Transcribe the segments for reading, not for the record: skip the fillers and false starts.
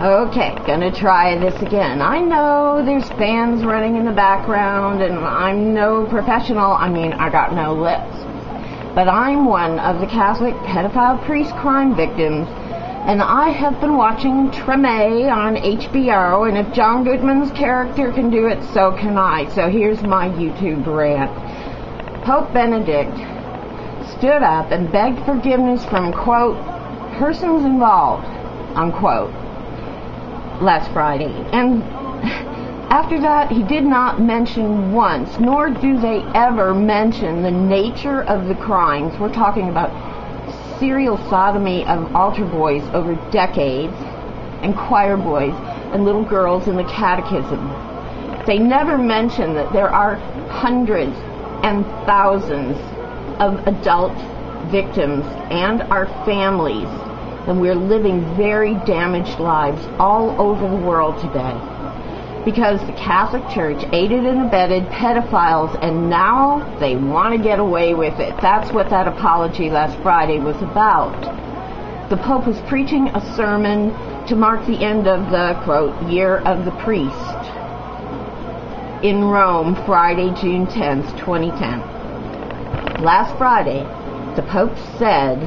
Okay, gonna try this again. I know there's fans running in the background, and I'm no professional. I mean, I got no lips. But I'm one of the Catholic pedophile priest crime victims, and I have been watching Treme on HBO, and if John Goodman's character can do it, so can I. So here's my YouTube rant. Pope Benedict stood up and begged forgiveness from, quote, persons involved, unquote, last Friday. And after that, he did not mention once, nor do they ever mention the nature of the crimes. We're talking about serial sodomy of altar boys over decades, and choir boys and little girls in the catechism. They never mention that there are hundreds and thousands of adult victims and our families, and we're living very damaged lives all over the world today because the Catholic Church aided and abetted pedophiles, and now they want to get away with it. That's what that apology last Friday was about. The Pope was preaching a sermon to mark the end of the, quote, Year of the Priest in Rome, Friday, June 10th, 2010. Last Friday, the Pope said,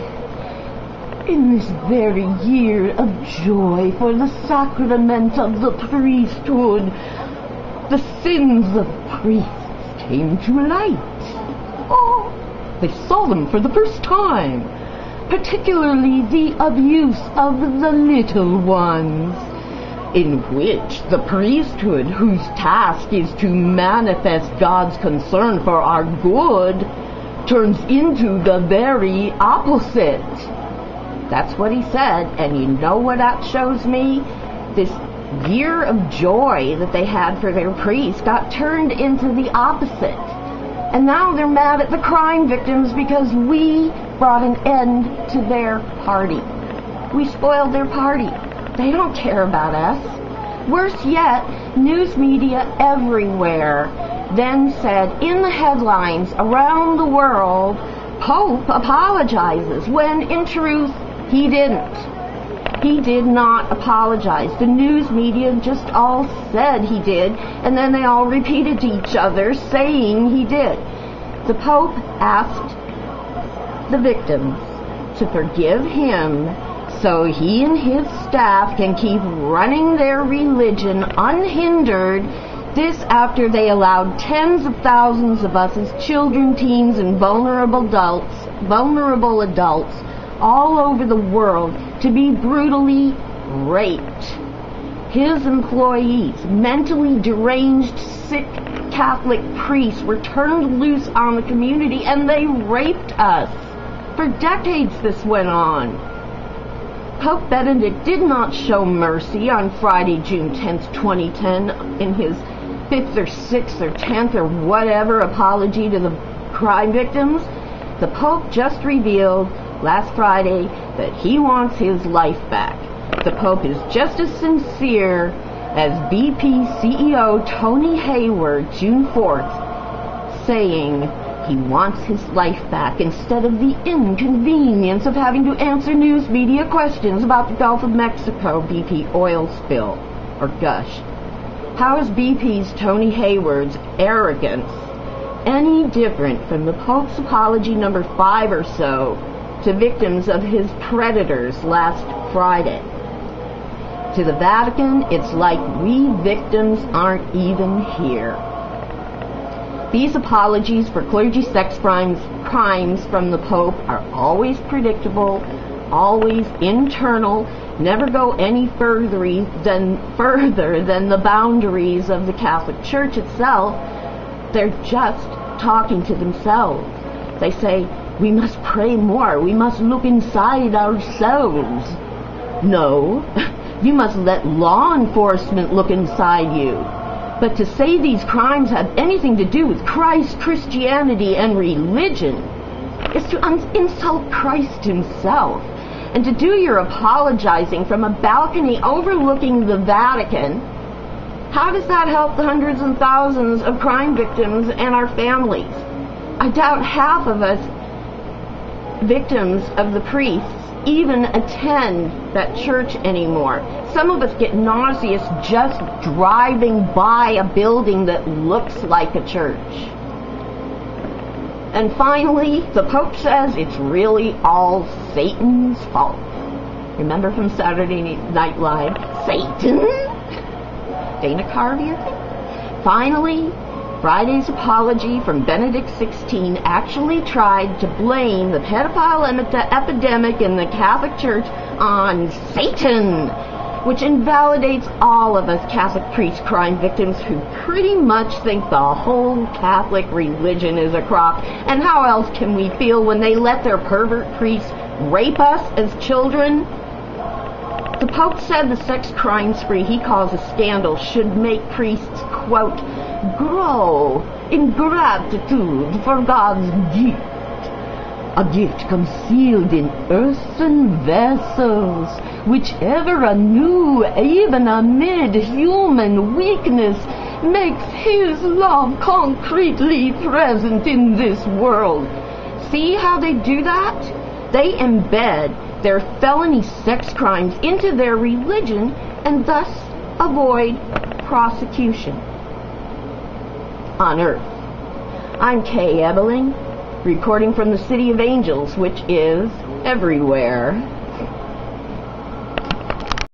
in this very year of joy for the sacrament of the priesthood, the sins of priests came to light. Oh, they saw them for the first time, particularly the abuse of the little ones, in which the priesthood, whose task is to manifest God's concern for our good, turns into the very opposite. That's what he said, and you know what that shows me? This year of joy that they had for their priests got turned into the opposite. And now they're mad at the crime victims because we brought an end to their party. We spoiled their party. They don't care about us. Worse yet, news media everywhere then said in the headlines around the world, Pope apologizes, when in truth, he didn't. He did not apologize. The news media just all said he did, and then they all repeated to each other saying he did. The Pope asked the victims to forgive him so he and his staff can keep running their religion unhindered. This after they allowed tens of thousands of us as children, teens, and vulnerable adults all over the world to be brutally raped. His employees, mentally deranged, sick Catholic priests, were turned loose on the community, and they raped us. For decades this went on. Pope Benedict did not show mercy on Friday, June 10th, 2010, in his 5th or 6th or 10th or whatever apology to the crime victims. The Pope just revealed last Friday that he wants his life back. The Pope is just as sincere as BP CEO Tony Hayward, June 4th, saying he wants his life back instead of the inconvenience of having to answer news media questions about the Gulf of Mexico BP oil spill or gush. How is BP's Tony Hayward's arrogance any different from the Pope's apology number 5 or so to victims of his predators last Friday? To the Vatican, it's like we victims aren't even here. These apologies for clergy sex crimes from the Pope are always predictable, always internal, never go any further than the boundaries of the Catholic Church itself. They're just talking to themselves. They say, we must pray more, we must look inside ourselves. No, you must let law enforcement look inside you. But to say these crimes have anything to do with Christ, Christianity, and religion is to insult Christ himself. And to do your apologizing from a balcony overlooking the Vatican, how does that help the hundreds and thousands of crime victims and our families? I doubt half of us victims of the priests even attend that church anymore. Some of us get nauseous just driving by a building that looks like a church. And finally, the Pope says it's really all Satan's fault. Remember from Saturday Night Live? Satan? Dana Carvey, I think? Finally, Friday's apology from Benedict XVI actually tried to blame the pedophile epidemic in the Catholic Church on Satan, which invalidates all of us Catholic priest crime victims who pretty much think the whole Catholic religion is a crock. And how else can we feel when they let their pervert priests rape us as children? The Pope said the sex crime spree he calls a scandal should make priests, quote, grow in gratitude for God's gift, a gift concealed in earthen vessels, which ever anew, even amid human weakness, makes His love concretely present in this world. See how they do that? They embed their felony sex crimes into their religion and thus avoid prosecution on earth. I'm Kay Ebeling, recording from the City of Angels, which is everywhere.